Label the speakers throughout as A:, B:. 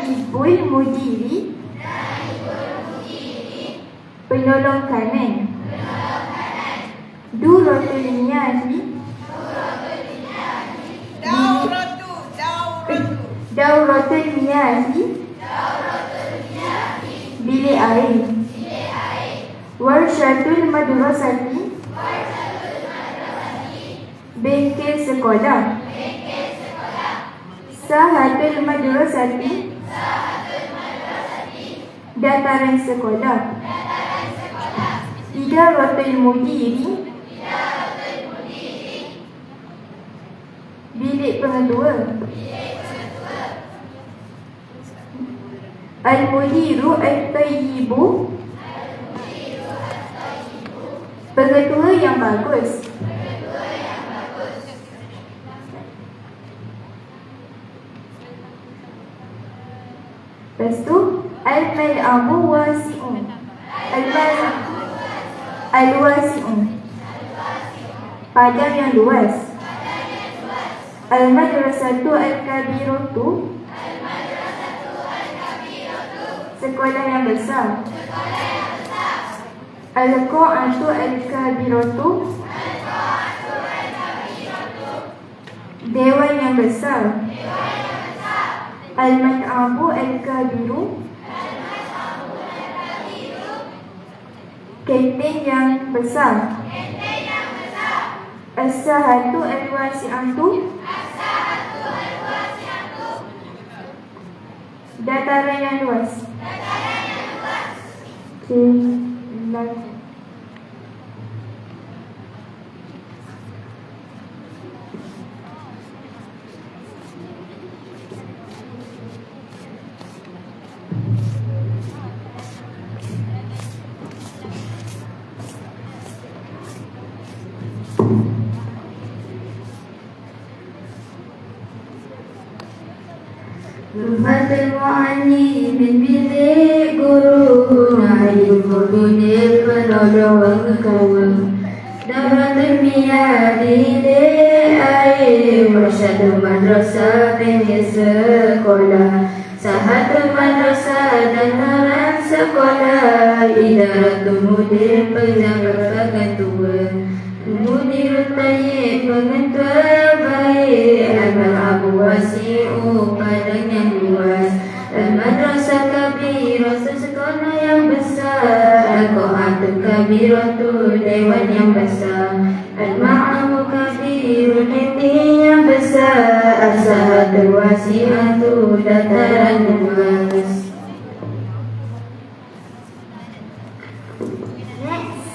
A: Naibul Mudiri, penolong kanan. Duratul Niyazi, Dauratul Niyazi, bilik air. Warshatul Madrasati, bengkel sekolah. Sahatul Madrasati, dataran sekolah. Idaratul Mudiri, bilik pengetua. Al-Mudiru At-Tayyibu, pengetua yang bagus. Lepas tu Al-Mal'amu Wasi'un, Al-Wasi'un, padang yang luas. Al-Madrasatu Al-Kabiratu, sekolah yang besar. Al-Qa'atu Al-Kabiratu, dewan yang besar. Al-Mat'abu Al-Kabiru, kantin yang besar. As-Sahatu Al-Wasi'atu, dataran yang luas.
B: Rumah mu'ani min bilik guru, ayu mubinil penolong kawan. Dauratul Miyadi air, warsyadul madrasah bengkel sekolah. Sahatul madrasah dan haram sekolah. Idaratul mudir penjaga pengetua. Mudirut tayyib pengetua baik. Al-Mal'abu Wasi'u, padang yang luas. Al-Madrasah Kabirah, sekolah yang besar. Al-Qa'atu Kabiratu, dewan yang besar. Al-Ma'amu Kabiru, kantin yang besar. As-Sahatu Wasi'atu, dataran luas.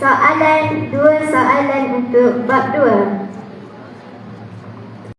A: Soalan 2, soalan untuk bab 2.